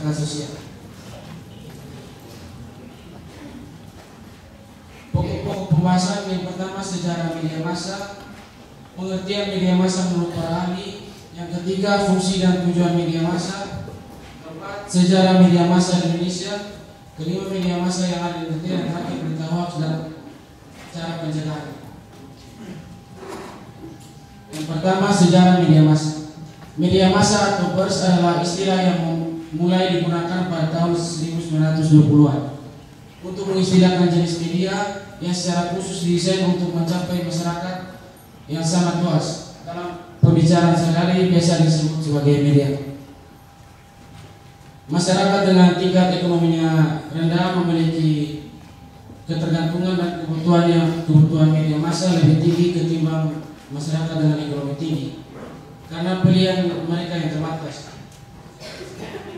masyarakat sosial. Pokok-pokok pembahasan yang pertama sejarah media massa, pengertian media massa menurut para ahli. Yang ketiga, fungsi dan tujuan media massa. Keempat, sejarah media massa di Indonesia. Kelima, media massa yang ada di negeri dan terakhir berita hoax dan cara pencegahan. Yang pertama, sejarah media massa. Media massa atau pers adalah istilah yang mulai digunakan pada tahun 1920-an untuk mengistilahkan jenis media yang secara khusus didesain untuk mencapai masyarakat yang sangat luas. Dalam pembicaraan sehari-hari biasa disebut sebagai media. Masyarakat dengan tingkat ekonominya rendah memiliki ketergantungan dan kebutuhan media massa lebih tinggi ketimbang masyarakat dengan ekonomi tinggi karena pilihan mereka yang terbatas.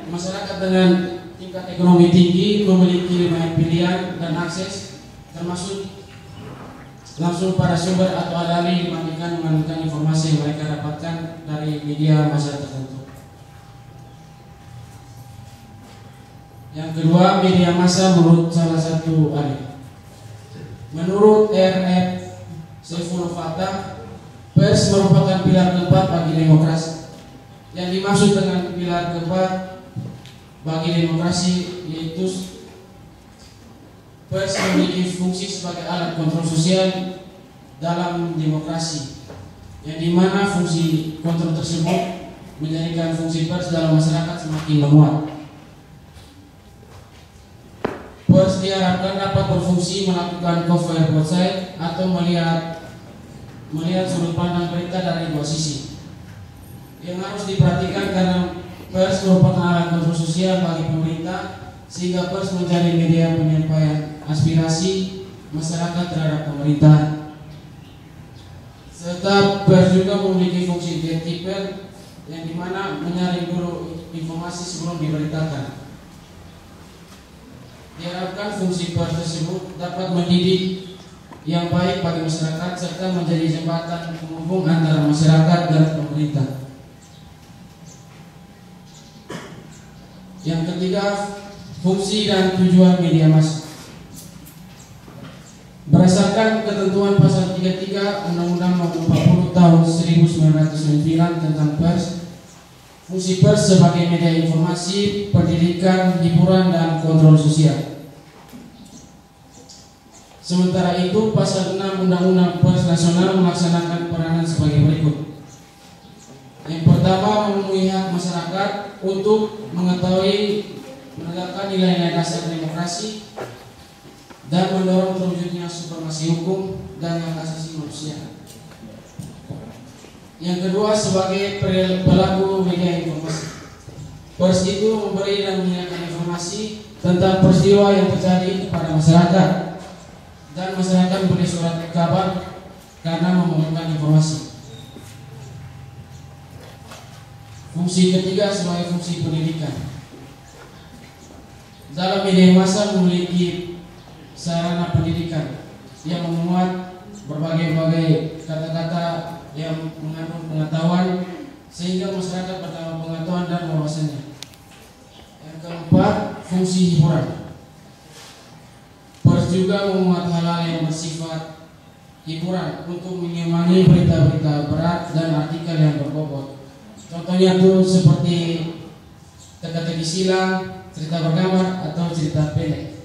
Masyarakat dengan tingkat ekonomi tinggi memiliki banyak pilihan dan akses, termasuk langsung pada sumber atau alih-alih dibandingkan menganukan informasi yang mereka dapatkan dari media massa tertentu. Yang kedua, media massa menurut salah satu ahli. Menurut R.F. Saifullah Fatah, pers merupakan pilar keempat bagi demokrasi. Yang dimaksud dengan pilar keempat bagi demokrasi yaitu pers memiliki fungsi sebagai alat kontrol sosial dalam demokrasi, yang dimana fungsi kontrol tersebut menjadikan fungsi pers dalam masyarakat semakin menguat. Pers diharapkan dapat berfungsi melakukan cover both side atau melihat sudut pandang berita dari dua sisi. Yang harus diperhatikan karena pers merupakan alat kontrol sosial bagi pemerintah, sehingga pers menjadi media penyampaian aspirasi masyarakat terhadap pemerintah. Serta pers juga memiliki fungsi gatekeeper yang dimana menyaring dulu informasi sebelum diberitakan. Diharapkan fungsi pers tersebut dapat mendidik yang baik bagi masyarakat serta menjadi jembatan penghubung antara masyarakat dan pemerintah. Yang ketiga, fungsi dan tujuan media massa. Berdasarkan ketentuan pasal 33 Undang-Undang Nomor 40 Tahun 1999 tentang pers, fungsi pers sebagai media informasi, pendidikan, hiburan, dan kontrol sosial. Sementara itu, pasal 6 Undang-Undang Pers Nasional melaksanakan peranan sebagai berikut. Yang pertama, memenuhi hak masyarakat untuk mengetahui menegakkan nilai-nilai dasar demokrasi dan mendorong terwujudnya supremasi hukum dan hak asasi manusia. Yang kedua, sebagai pelaku media informasi. Pers itu memberi dan menyiarkan informasi tentang peristiwa yang terjadi kepada masyarakat, dan masyarakat memberi surat kabar karena memerlukan informasi. Fungsi ketiga sebagai fungsi pendidikan. Dalam media massa memiliki sarana pendidikan yang memuat berbagai kata-kata yang mengandung pengetahuan sehingga masyarakat bertambah pengetahuan dan wawasannya. Yang keempat, fungsi hiburan. Pers juga memuat hal-hal yang bersifat hiburan untuk menyemangati berita-berita berat dan artikel yang berbobot. Contohnya itu seperti teka-teki silang, cerita bergambar, atau cerita pendek.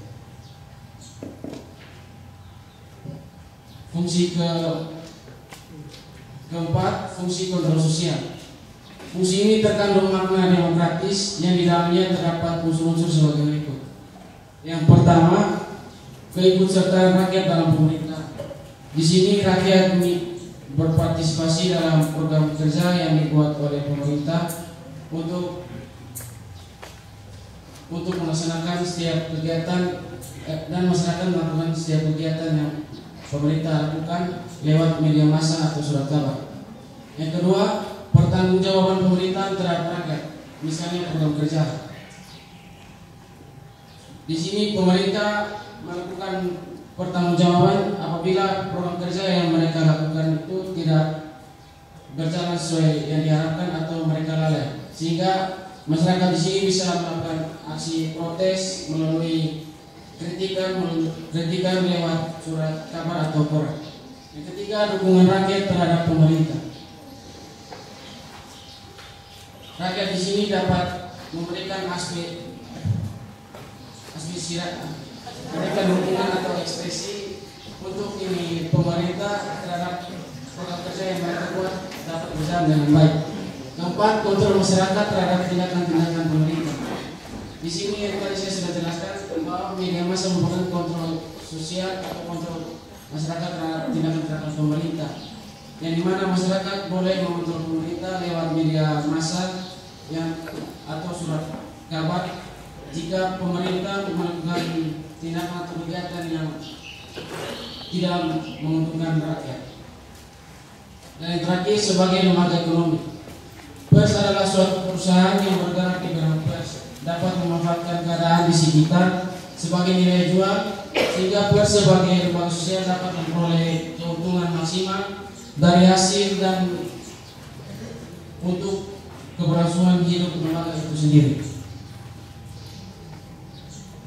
Fungsi keempat, fungsi kontrol sosial. Fungsi ini terkandung makna demokratis yang di dalamnya terdapat unsur-unsur sebagai berikut. Yang pertama, keikutsertaan rakyat dalam pemerintah. Di sini rakyat berpartisipasi dalam program kerja yang dibuat oleh pemerintah untuk melaksanakan setiap kegiatan dan masyarakat melakukan setiap kegiatan yang pemerintah lakukan lewat media massa atau surat kabar. Yang kedua, pertanggungjawaban pemerintah terhadap rakyat, misalnya program kerja. Di sini pemerintah melakukan pertanggungjawaban apabila program kerja yang mereka lakukan itu tidak berjalan sesuai yang diharapkan atau mereka lalai, sehingga masyarakat di sini bisa melakukan aksi protes melalui kritikan lewat surat kabar atau koran. Yang ketiga, dukungan rakyat terhadap pemerintah. Rakyat di sini dapat memberikan aspek memberikan dukungan atau ekspresi untuk ini pemerintah terhadap program kerja yang mereka buat dapat berjalan dengan baik. Keempat, kontrol masyarakat terhadap tindakan-tindakan pemerintah. Di sini yang tadi saya sudah jelaskan bahwa media massa merupakan kontrol sosial atau kontrol masyarakat terhadap tindakan-tindakan pemerintah, yang dimana masyarakat boleh mengontrol pemerintah lewat media massa atau surat kabar jika pemerintah melakukan tindakan atau kegiatan yang tidak menguntungkan rakyat. Dan yang terakhir, sebagai lembaga ekonomi, pers adalah suatu perusahaan yang bergerak di bidang pers, dapat memanfaatkan keadaan di sekitar sebagai nilai jual, sehingga pers sebagai lembaga sosial dapat memperoleh keuntungan maksimal dari hasil dan untuk keberlangsungan hidup lembaga itu sendiri.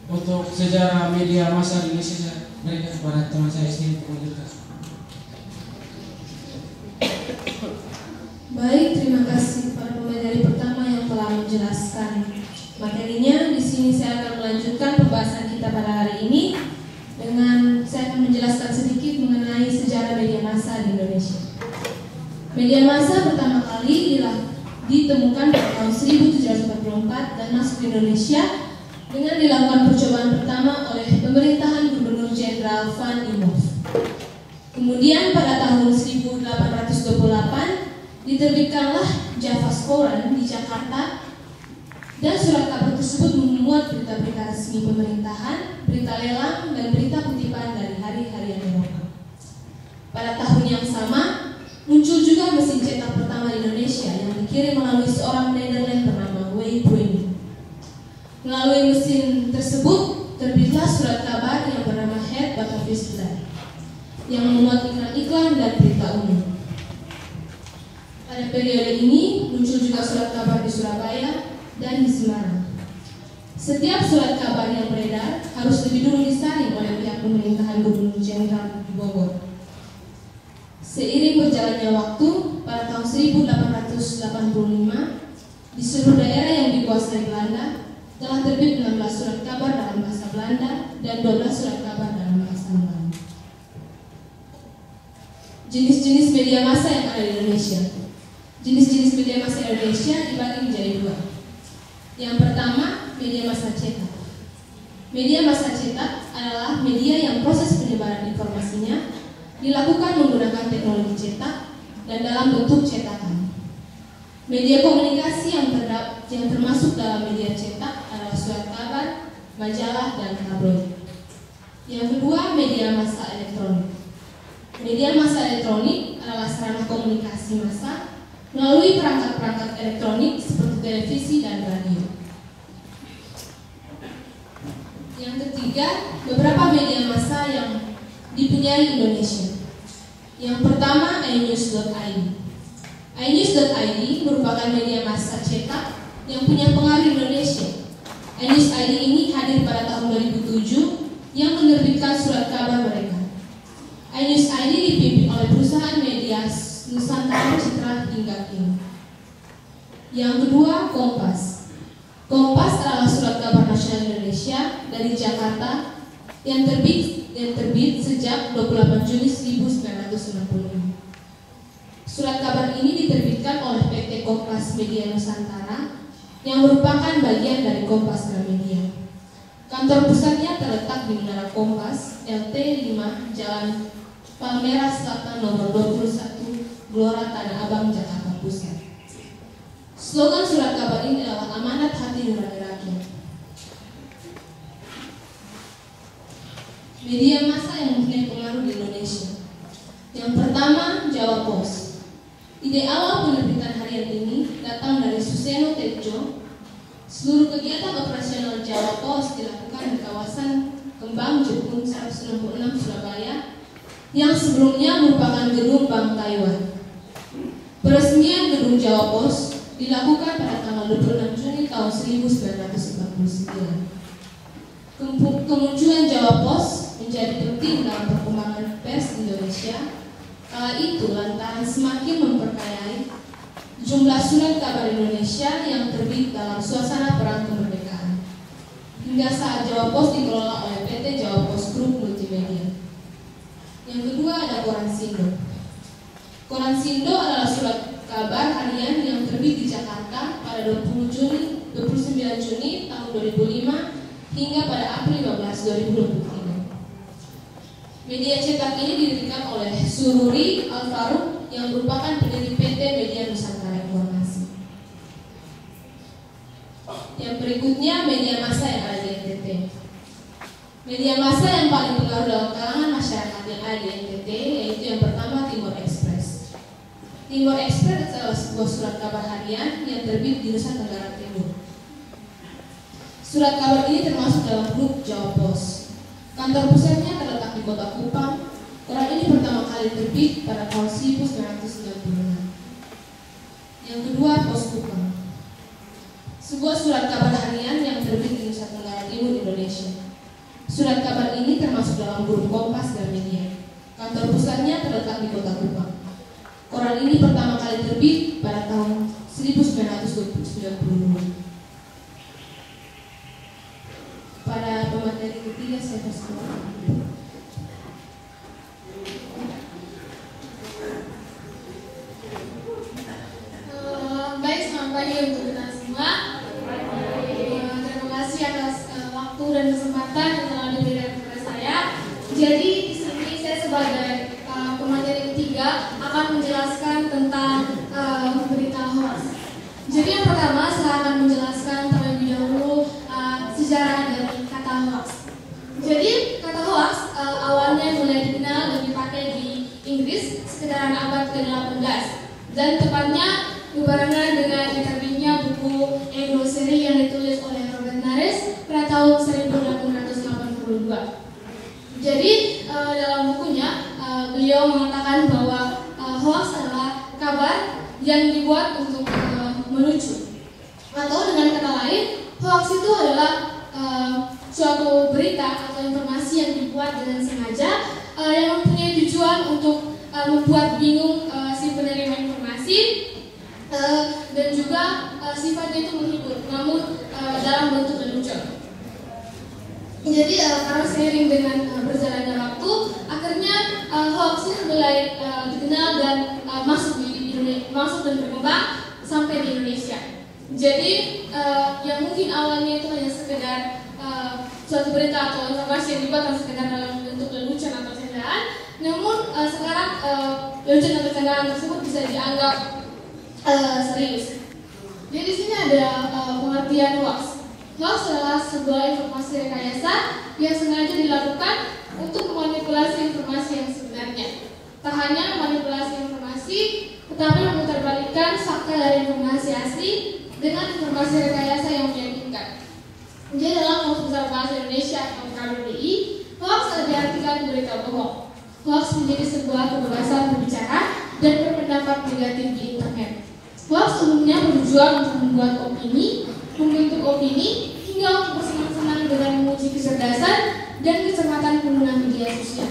Untuk sejarah media massa di Indonesia, saya berikan kepada teman saya sendiri untuk melanjutkan. Baik, terima kasih kepada pemateri pertama yang telah menjelaskan materinya. Di sini saya akan melanjutkan pembahasan kita pada hari ini dengan saya akan menjelaskan sedikit mengenai sejarah media massa di Indonesia. Media massa pertama kali ditemukan pada tahun 1744 dan masuk ke Indonesia dengan dilakukan percobaan pertama oleh pemerintahan Gubernur Jenderal Van Imhoff. Kemudian pada tahun 1828 diterbitkanlah Javas Koran di Jakarta, dan surat kabar tersebut memuat berita-berita resmi pemerintahan, berita lelang, dan berita kutipan dari hari-harian Eropa. Pada tahun yang sama muncul juga mesin cetak pertama di Indonesia yang dikirim melalui seorang Nederland bernama W. Bruyne. Melalui mesin tersebut terbitlah surat kabar yang bernama Het Bataviasblad yang memuat iklan-iklan dan berita umum. Pada periode ini muncul juga surat kabar di Surabaya dan di Semarang. Setiap surat kabar yang beredar harus lebih dulu disaring oleh pihak pemerintahan Gubernur Jenderal di Bogor. Seiring berjalannya waktu, pada tahun 1885 di seluruh daerah yang dikuasai Belanda telah terbit 16 surat kabar dalam bahasa Belanda dan 12 surat kabar dalam bahasa Melayu. Jenis-jenis media massa yang ada di Indonesia. Jenis-jenis media massa Indonesia dibagi menjadi dua. Yang pertama, media massa cetak. Media massa cetak adalah media yang proses penyebaran informasinya dilakukan menggunakan teknologi cetak dan dalam bentuk cetakan. Media komunikasi yang termasuk dalam media cetak adalah surat kabar, majalah, dan tabloid. Yang kedua, media massa elektronik. Media massa elektronik adalah sarana komunikasi massa melalui perangkat-perangkat elektronik seperti televisi dan radio. Yang ketiga, beberapa media massa yang dipunyai Indonesia. Yang pertama, iNews.id. iNews.id merupakan media massa cetak yang punya pengaruh Indonesia. iNews.id ini hadir pada tahun 2007 yang menerbitkan surat kabar mereka. iNews.id dipimpin oleh perusahaan media Nusantara Citra hingga kini. Yang kedua, Kompas. Kompas adalah surat kabar nasional Indonesia dari Jakarta yang terbit sejak 28 Juni 1965. Surat kabar ini diterbitkan oleh PT Kompas Media Nusantara yang merupakan bagian dari Kompas Gramedia. Kantor pusatnya terletak di Menara Kompas, LT 5, Jalan Palmerah Selatan nomor 21, Gelora Tanah Abang, Jakarta Pusat. Slogan surat kabar ini adalah amanat hati nurani rakyat. Media massa yang mempunyai pengaruh di Indonesia. Yang pertama, Jawa Pos. Ide awal penerbitan harian ini datang dari Suseno Tejo. Seluruh kegiatan operasional Jawa Pos dilakukan di kawasan Kembang Jepun 166 Surabaya yang sebelumnya merupakan gedung Bank Taiwan. Peresmian gedung Jawa Pos dilakukan pada tanggal 26 Juni tahun 1949. Kemunculan Jawa Pos menjadi penting dalam perkembangan pers Indonesia. Kala itu lantaran semakin memperkayai jumlah surat kabar Indonesia yang terbit dalam suasana perang kemerdekaan. Hingga saat Jawa Pos dikelola oleh PT Jawa Pos Group Multimedia. Yang kedua ada Koran Sindo. Koran Sindo adalah surat kabar harian yang terbit di Jakarta pada 29 Juni tahun 2005 hingga pada April 15, 2023. Media cetak ini didirikan oleh Sururi Al-Faruq yang merupakan pendiri PT Media Nusantara Informasi. Yang berikutnya media massa yang ada di NTT. Media massa yang paling berpengaruh dalam kalangan masyarakat yang ada di NTT yaitu yang pertama Timor Express. Timor Express adalah sebuah surat kabar harian yang terbit di Nusa Tenggara Timur. Surat kabar ini termasuk dalam grup Jawa Pos. Kantor pusatnya terletak di Kota Kupang. Koran ini pertama kali terbit pada tahun 1996. Yang kedua, Pos Kupang. Sebuah surat kabar harian yang terbit di Nusa Tenggara Timur, Indonesia. Surat kabar ini termasuk dalam grup Kompas dan Media. Kantor pusatnya terletak di Kota Kupang. Koran ini pertama kali terbit pada tahun 1992. Pada pemateri ketiga saya persilakan. Baik, selamat pagi untuk kita semua. Terima kasih atas waktu dan kesempatan yang telah diberikan kepada saya. Jadi di sini saya sebagai pemateri ketiga akan menjelaskan tentang berita hoax. Jadi yang pertama saya akan menjelaskan terlebih dahulu sejarah dari kata hoax. Jadi kata hoax awalnya mulai dikenal dan dipakai di Inggris sekitaran abad ke-18 dan tepatnya berbarengan dengan diterbitnya buku Anglo-Seri yang ditulis oleh Robert Nares pada tahun 1882. Jadi dalam bukunya beliau mengatakan bahwa hoax adalah kabar yang dibuat untuk melucu, atau dengan kata lain hoax itu adalah suatu berita atau informasi yang dibuat dengan sengaja yang mempunyai tujuan untuk membuat bingung si penerima informasi dan juga sifatnya itu menghibur, namun dalam bentuk lelucon. Jadi karena seiring dengan berjalannya waktu, akhirnya hoax ini mulai dikenal dan masuk dan berkembang sampai di Indonesia. Jadi yang mungkin awalnya itu hanya sekedar suatu berita atau informasi yang dibuat sekedar dalam bentuk lelucon atau candaan, namun sekarang lelucon atau candaan tersebut bisa dianggap serius. Jadi di sini ada pengertian hoax. Hoax adalah sebuah informasi rekayasa yang sengaja dilakukan untuk memanipulasi informasi yang sebenarnya. Tak hanya memanipulasi informasi, tetapi memutarbalikkan fakta dari informasi asli dengan informasi rekayasa yang meyakinkan. Jadi dalam Kamus Besar Bahasa Indonesia atau KBBI, hoax diartikan berita bohong. Hoax menjadi sebuah kebebasan berbicara dan berpendapat negatif di internet. Hoax umumnya bertujuan untuk membuat opini, membentuk opini, hingga untuk bersenang-senang dengan menguji kecerdasan dan kecermatan pengguna media sosial.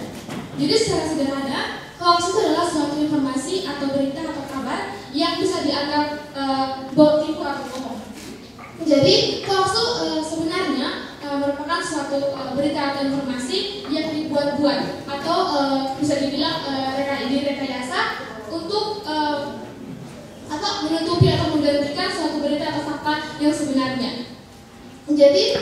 Jadi secara sederhana, hoax itu adalah suatu informasi atau berita atau kabar yang bisa dianggap tipu atau bohong. Jadi hoax itu sebenarnya merupakan suatu berita atau informasi yang dibuat-buat atau bisa dibilang direkayasa untuk atau menutupi atau menggantikan suatu berita atau fakta yang sebenarnya. Jadi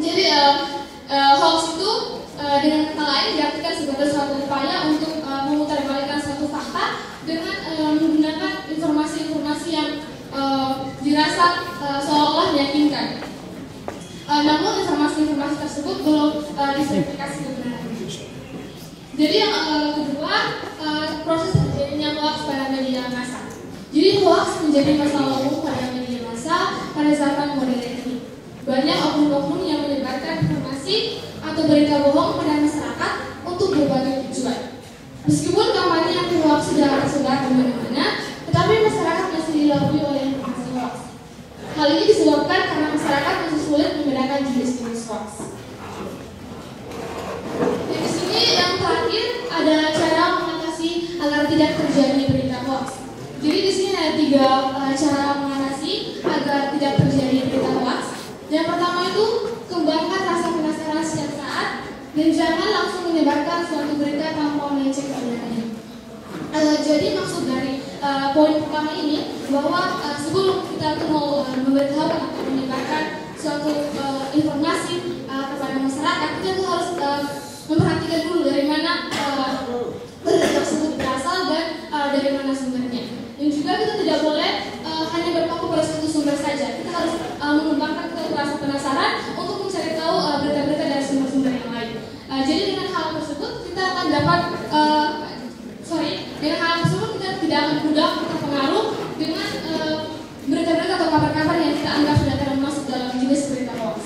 Jadi hoax itu dengan kata lain diartikan sebagai suatu upaya untuk memutarbalikkan suatu fakta dengan menggunakan informasi-informasi yang dirasa seolah-olah meyakinkan. Namun informasi-informasi tersebut belum diverifikasi kebenarannya. Jadi yang kedua, proses terjadinya hoax pada media massa. Jadi hoax menjadi masalah umum pada media massa pada zaman modern ini. Banyak oknum-oknum yang menyebarkan informasi atau berita bohong pada masyarakat untuk berbagai tujuan. Meskipun kampanye anti hoax sudah tersebar di mana-mana, tetapi masyarakat masih dilabui oleh informasi hoax. Hal ini disebabkan karena masyarakat masih sulit membedakan jenis-jenis hoax. Di sini yang terakhir ada cara mengatasi agar tidak terjadi berita hoax. Jadi di sini ada 3 cara mengatasi agar tidak terjadi berita hoax. Yang pertama itu kembangkan rasa penasaran setiap saat dan jangan langsung menyebarkan suatu berita tanpa mengecek kebenarannya. Jadi maksud dari poin pertama ini bahwa sebelum kita mau memberitahu atau menyebarkan suatu informasi kepada masyarakat, kita tuh harus memperhatikan dulu dari mana berita tersebut berasal dan dari mana sumbernya. Dan juga kita tidak boleh hanya berpaku pada satu sumber saja. Kita harus mengembangkan rasa penasaran untuk mencari tahu berita-berita dari sumber-sumber yang lain. Jadi dengan hal tersebut kita akan dapat dengan hal tersebut kita tidak akan mudah terpengaruh dengan berita-berita atau kabar-kabar yang kita anggap sudah termasuk dalam jenis berita hoax.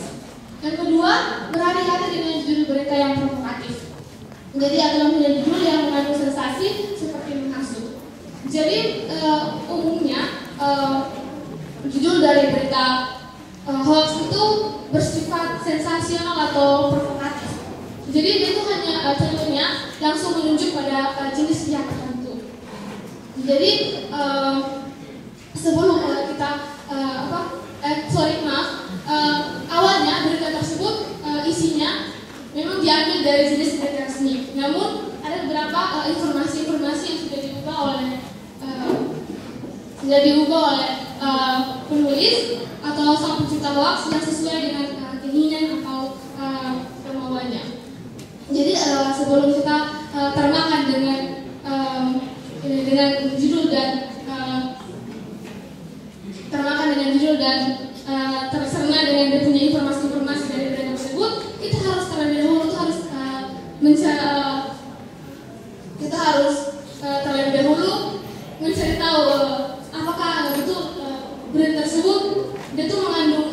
Yang kedua, berhati-hati dengan judul berita yang provokatif. Jadi adalah menjadi judul yang mengandung sensasi seperti menghasut. Jadi umumnya judul dari berita hoax itu bersifat sensasional atau provokatif. Jadi itu hanya contohnya langsung menunjuk pada jenis pihak tertentu. Jadi sebelum kita awalnya berita tersebut isinya memang diambil dari jenis berita resmi. Namun ada beberapa informasi-informasi yang sudah diubah oleh penulis atau sang pencipta hoax yang sesuai dengan keinginan atau kemauannya. Jadi sebelum kita termakan dengan judul dan terserna dengan dia punya informasi-informasi dari berita tersebut, kita harus terlebih dahulu terlebih dahulu mencari tahu apakah betul berita tersebut dia tuh mengandung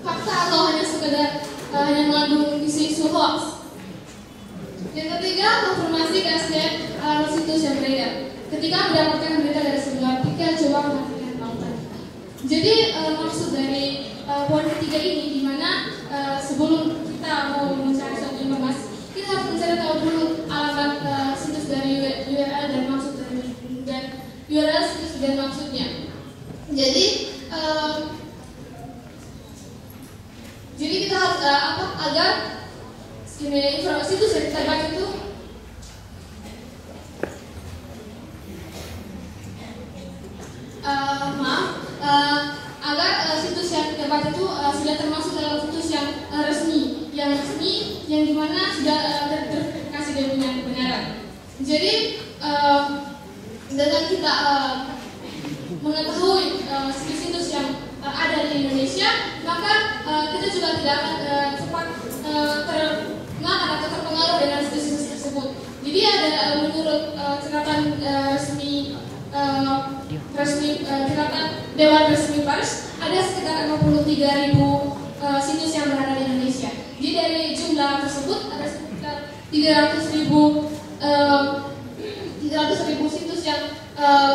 fakta atau hanya sekedar hanya mengandung isu-isu hoax. Yang ketiga, konfirmasi keaslian situs yang beredar. Ketika mendapatkan berita dari sebuah artikel, coba perhatikan tautan. Jadi maksud dari poin ketiga ini di mana sebelum kita mau mencari suatu informasi, kita harus mencari tahu dulu alamat situs dari URL dan maksud dari dan URL situs dan maksudnya. Jadi kita harus agar informasi situs yang kita baca itu agar situs yang kita baca itu sudah termasuk dalam situs yang resmi, yang dimana sudah terverifikasi dan punya kebenaran. Jadi dengan kita mengetahui situs-situs yang ada di Indonesia, maka kita juga tidak akan cepat termakan atau terpengaruh dengan situs-situs tersebut. Jadi ada menurut catatan catatan Dewan Resmi Pers ada sekitar 53.000 situs yang berada di Indonesia. Jadi dari jumlah tersebut ada sekitar 300.000 situs yang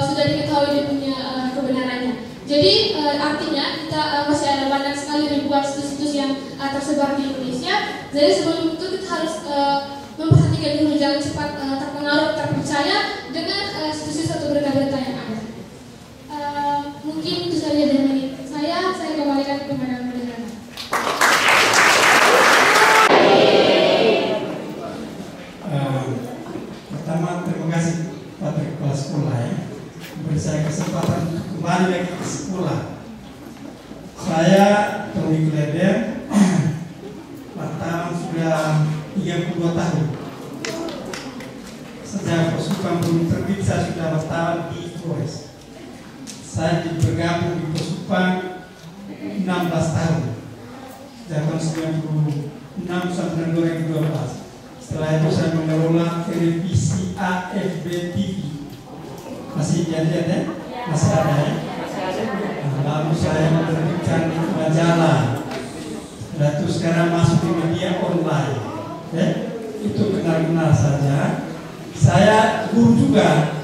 sudah diketahui dia punya kebenarannya. Jadi artinya kita masih ada banyak sekali ribuan situs-situs yang tersebar di Indonesia. Jadi sebelum itu kita harus memperhatikan dulu, jangan cepat terpengaruh, terpercaya dengan situs-situs atau berita-berita yang ada. Mungkin itu saja dari saya kembalikan kepada moderator. Pertama, terima kasih Pak Kepala Sekolah memberi saya kesempatan kembali lagi ke sekolah. Saya Tommy Kleder, wartawan sudah 32 tahun. Sejak Persupan belum terbit, saya sudah wartawan di Flores. Saya bergabung di Persupan 16 tahun, sejak tahun 96 sampai 2012. Setelah itu saya mengelola televisi AFB TV. Masih lihat ya? Masih ada ya? Lalu saya menerbitkan majalah. Setelah itu sekarang masuk di media online. Itu kenal-kenal saja. Saya guru juga.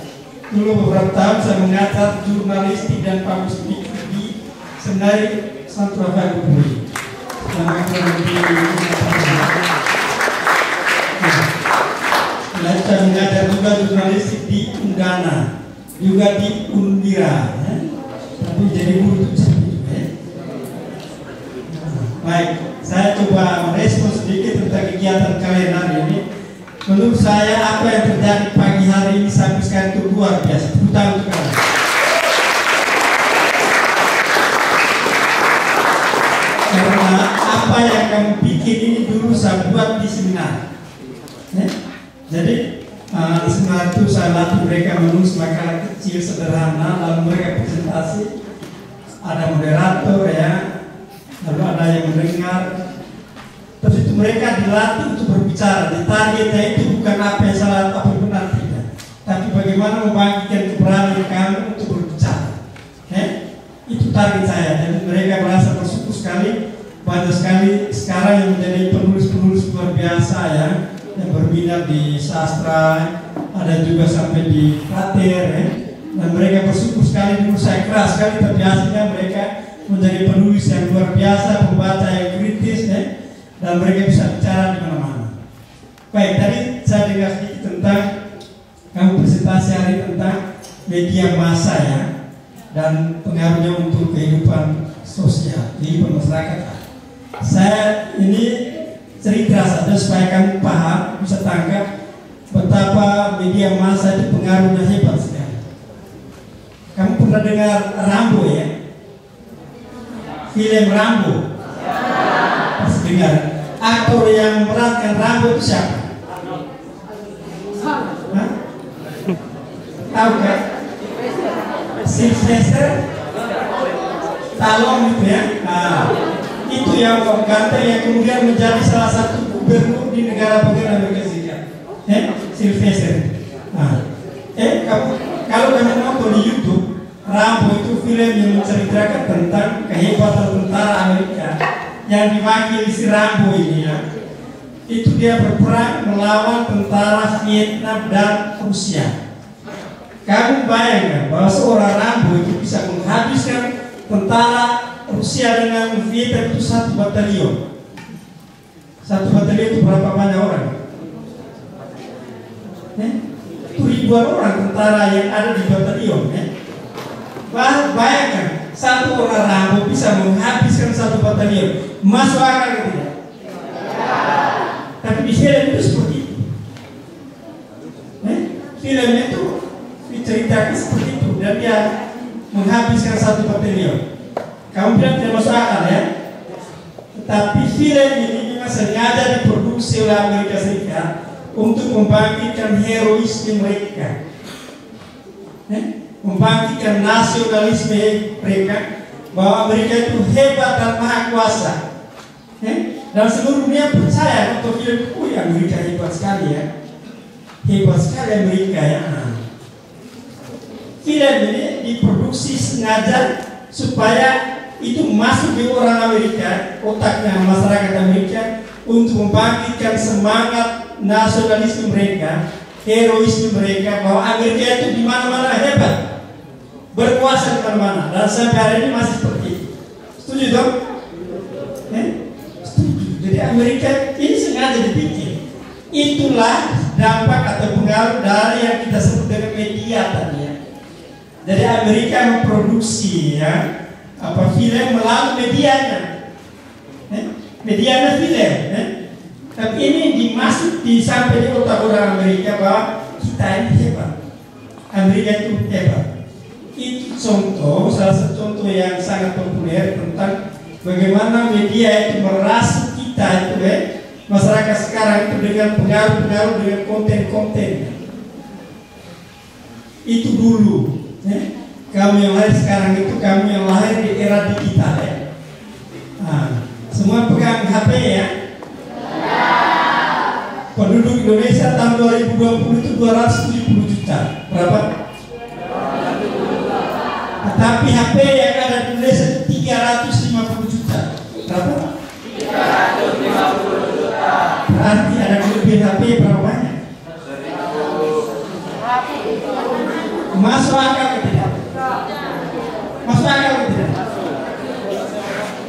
Dulu beberapa tahun saya mengajar jurnalistik dan publistik di Seminari Santo Rafael Kubui. Saya mengajar juga jurnalistik di Undana, juga di Undira. Tapi jadi guru itu juga. Baik, saya coba merespon sedikit tentang kegiatan kalian hari ini. Menurut saya apa yang terjadi pagi hari ini sampai sekarang itu luar biasa. Tepuk tangan untuk kalian. Karena apa yang kamu bikin ini dulu saya buat di seminar. Jadi di seminar itu saya latih mereka menulis makalah kecil sederhana, lalu mereka presentasi. Ada moderator ya, lalu ada yang mendengar. Terus itu mereka dilatih untuk berbicara. Targetnya itu bukan apa yang salah, apa yang benar tidak, tapi bagaimana membagikan keberanian kamu untuk berbicara. Itu target saya. Dan mereka merasa bersyukur sekali, banyak sekali sekarang yang menjadi penulis-penulis luar biasa ya, yang berminat di sastra, ada juga sampai di teater ya. Dan mereka bersyukur sekali. Dulu saya keras sekali, tapi hasilnya mereka menjadi penulis yang luar biasa, pembaca yang kritis ya. Dan mereka bisa bicara di mana-mana. Baik, tadi saya dengar sedikit tentang kamu presentasi hari tentang media massa ya, dan pengaruhnya untuk kehidupan sosial, kehidupan masyarakat. Saya ini cerita saja supaya kamu paham, bisa tangkap betapa media massa itu pengaruhnya hebat sekali. Kamu pernah dengar Rambo ya? Film Rambo? Pasti dengar. Aktor yang memerankan Rambo itu siapa? Tahu kan? Sylvester Stallone itu ya. Itu yang ganteng yang kemudian menjadi salah satu gubernur di negara bagian Amerika Serikat. Sylvester. Kalau kamu nonton di YouTube, Rambo itu film yang menceritakan tentang kehebatan tentara Amerika yang diwakili si Rambo ini ya. Itu dia berperang melawan tentara Vietnam dan Rusia. Kamu bayangkan bahwa seorang Rambo itu bisa menghabiskan tentara Rusia dengan Vietnam itu 1 batalion. 1 batalion itu berapa banyak orang? Itu ribuan orang tentara yang ada di batalion ya. Bayangkan, 1 orang Rambo bisa menghabiskan 1 batalion. Masuk akal atau tidak? Tapi di film itu seperti itu. Filmnya itu diceritakan seperti itu, dan dia menghabiskan 1 batalion. Kamu bilang tidak masuk akal ya? Tetapi film ini memang sengaja diproduksi oleh Amerika Serikat untuk membangkitkan heroisme mereka, membangkitkan nasionalisme mereka, bahwa Amerika itu hebat dan maha kuasa. Dan seluruh dunia percaya untuk film Amerika hebat sekali ya, hebat sekali Amerika ya. Film ini diproduksi sengaja supaya itu masuk di orang Amerika, otaknya masyarakat Amerika, untuk membangkitkan semangat nasionalisme mereka, heroisme mereka, bahwa Amerika itu di mana-mana hebat, berkuasa di mana-mana, dan sampai hari ini masih seperti itu. Setuju dong? Setuju. Jadi Amerika ini sengaja dibikin. Itulah dampak atau pengaruh dari yang kita sebut dengan media tadi ya. Jadi Amerika memproduksi ya film melalui medianya, medianya film. Tapi ini dimasuk sampai di otak orang Amerika bahwa kita ini hebat, Amerika itu hebat. Itu contoh, salah satu contoh yang sangat populer tentang bagaimana media itu merasuk kita itu masyarakat sekarang itu dengan pengaruh-pengaruh, dengan konten-konten. Itu dulu. Kamu yang lahir sekarang itu kamu yang lahir di era digital ya. Semua pegang HP ya. Penduduk Indonesia tahun 2020 itu 270 juta. Berapa? Tetapi HP yang ada di Indonesia 350 juta. Berapa? 350 juta. Berarti ada duit HP berapa banyak? Masuk akal atau tidak? Masuk akal atau tidak?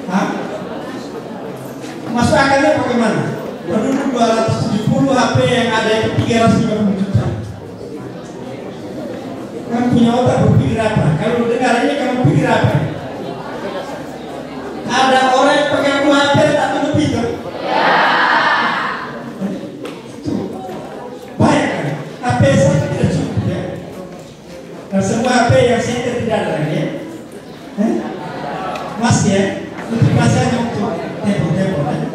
Hah? Masuk akalnya bagaimana? Penduduk 270 HP yang ada itu 350 juta. Kamu punya otak berpikir apa? Kalau dengar ini kamu pikir apa? Ada orang yang pakai HP tak lebih kan? Itu banyak kan? HP saya tidak cukup ya. Dan semua HP yang saya tidak ada lagi ya. Masih ya? Untuk masanya untuk telepon ya.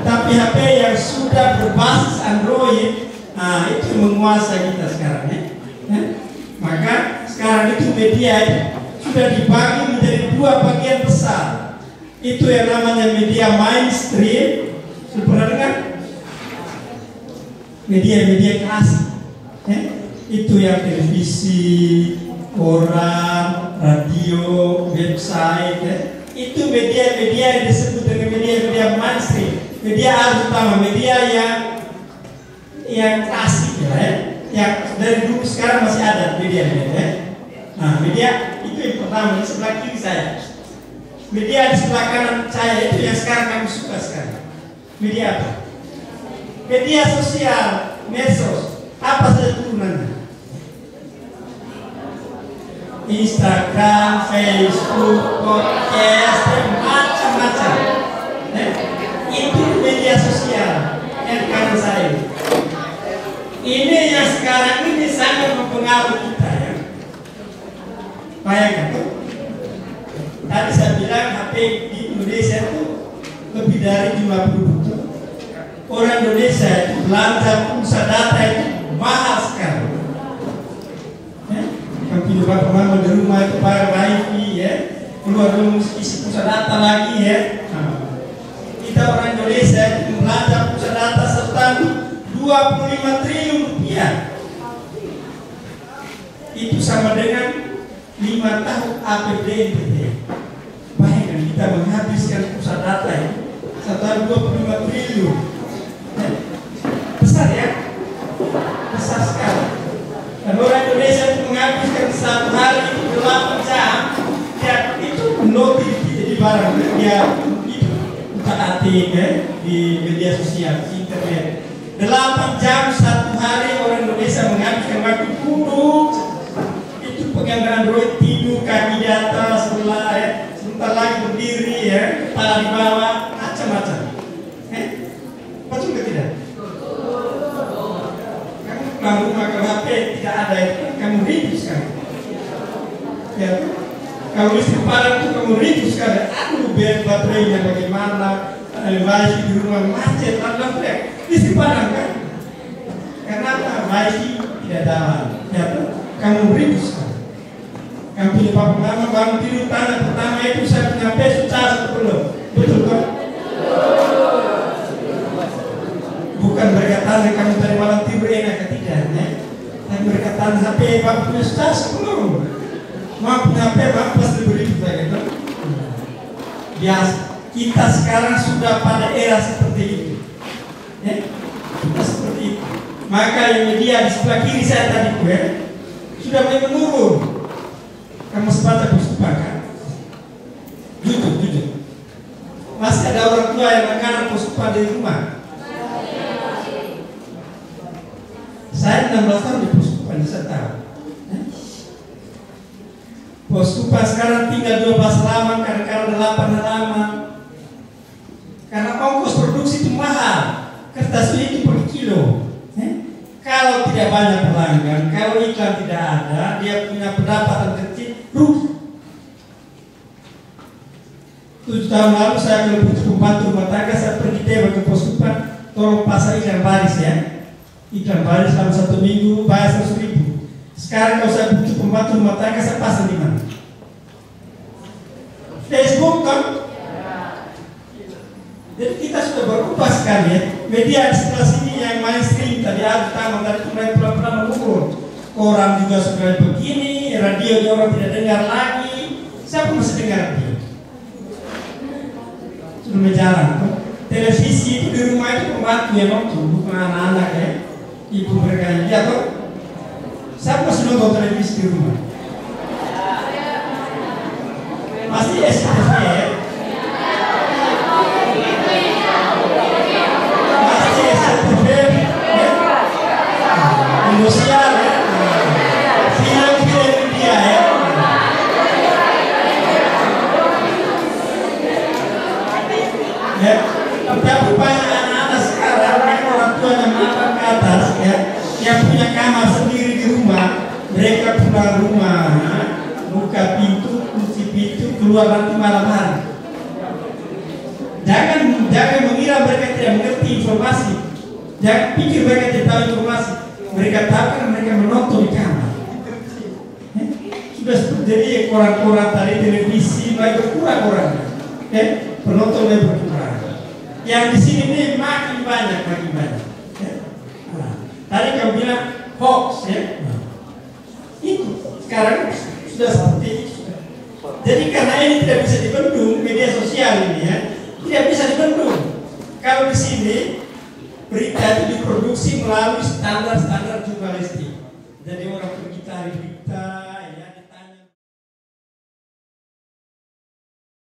Tapi HP yang sudah berbasis Android, nah itu menguasai kita sekarang ya. Maka sekarang itu media sudah dibagi menjadi dua bagian besar. Itu yang namanya media mainstream. Sudah pernah dengar? Media-media klasik. Itu yang televisi, koran, radio, website. Itu media-media yang disebut dengan media-media mainstream. Media arus utama, media yang klasik ya. Yang dari dulu sekarang masih ada media-media. Nah, media itu yang pertama di sebelah kiri saya. Media di sebelah kanan saya itu yang sekarang kami suka sekarang. Media apa? Media sosial, medsos. Apa saja turunannya? Instagram, Facebook, podcast, macam-macam. Itu media sosial yang kanan saya. Ini yang sekarang ini sangat mempengaruhi kita ya. Bayangkan tuh. Tadi saya bilang HP di Indonesia itu lebih dari 50 juta. Orang Indonesia itu belanja pulsa data itu mahal sekali. Yang punya bapak mama di rumah itu bayar wifi ya, keluar rumah isi pulsa data lagi ya. Kita orang Indonesia itu belanja pulsa data setahun 25 triliun rupiah. Itu sama dengan 5 tahun APBN. Bayangkan kita menghabiskan pusat data itu setahun 25 triliun. Besar ya? Besar sekali. Dan orang Indonesia itu menghabiskan satu hari itu 8 jam. Ya itu noti di barang dia itu bukan arti ya, di media sosial, internet. 8 jam satu hari orang Indonesia menghabiskan waktu duduk itu pegang Android, tidur kaki di atas sebelah ya, sebentar lagi berdiri ya, kepala di bawah, macam-macam. Betul ke tidak? Kamu pulang rumah ke HP tidak ada itu, kamu rindu sekali. Ya, kalau listrik padam itu kamu rindu sekali. Aduh, biar baterainya bagaimana? Wifi di rumah macet, listrik padam kan? Karena wifi tidak jalan. Ya, kamu rindu sekali. Kamu punya papa mama bangun tidur tanya pertama itu saya punya pesu cas atau belum? Betul kan? Bukan berkatan kamu tadi malam tidur enak atau tidak? Ya? Tapi berkatan HP bapak punya cas belum? Mau punya HP bapak pasti beribu gitu. Biasa. Kita sekarang sudah pada era seperti itu. Ya? Kita seperti itu. Maka yang media di sebelah kiri saya tadi sudah mulai menurun. Kamu sebaca bersumpah kan? Jujur. Masih ada orang tua yang makanan bersumpah di rumah. Saya 16 tahun di bersumpah, saya tahu. Bersumpah sekarang tinggal 12 halaman, kadang-kadang 8 halaman. Karena ongkos produksi itu mahal. Kertas itu per kilo. Kalau tidak banyak pelanggan, kalau iklan tidak ada, dia punya pendapatan kecil, rugi. 7 tahun lalu saya kalau butuh pembantu rumah tangga, saya pergi dewan ke Posupan, tolong pasang ikan baris ya. Ikan baris selama 1 minggu bayar 100.000. Sekarang kalau saya butuh pembantu rumah tangga, saya pasang di mana? Facebook kan? Jadi kita sudah berubah sekali ya. Media di sebelah sini yang mainstream tadi ada taman tadi mulai pelan-pelan menurun. Koran juga sudah begini, radio orang tidak dengar lagi. Siapa masih dengar radio? Sudah berjalan. televisi itu di rumah itu pembantu yang nonton, bukan anak-anak ya. Ibu mereka ya toh. Siapa masih nonton televisi di rumah? Pasti SCTV ya. Pasti SCTV ya. Indosiar ya. Film-film India ya. Ya, tapi banyak anak-anak sekarang yang orang tuanya makan ke atas ya, yang punya kamar sendiri di rumah, mereka pulang rumah, buka pintu, kunci pintu, keluar nanti malam hari. Jangan mengira mereka tidak mengerti informasi, jangan pikir mereka tidak tahu informasi. Mereka tahu kan mereka menonton di kamar. Sudah seperti jadi koran-koran tadi televisi mulai berkurang orangnya, penonton mulai berkurang. Yang di sini ini makin banyak. Ya. Nah, tadi kamu bilang hoax ya. Itu sekarang sudah seperti itu. Jadi karena ini tidak bisa dibendung media sosial ini ya, tidak bisa dibendung. Kalau di sini berita itu diproduksi melalui standar jurnalistik. Jadi orang pergi cari berita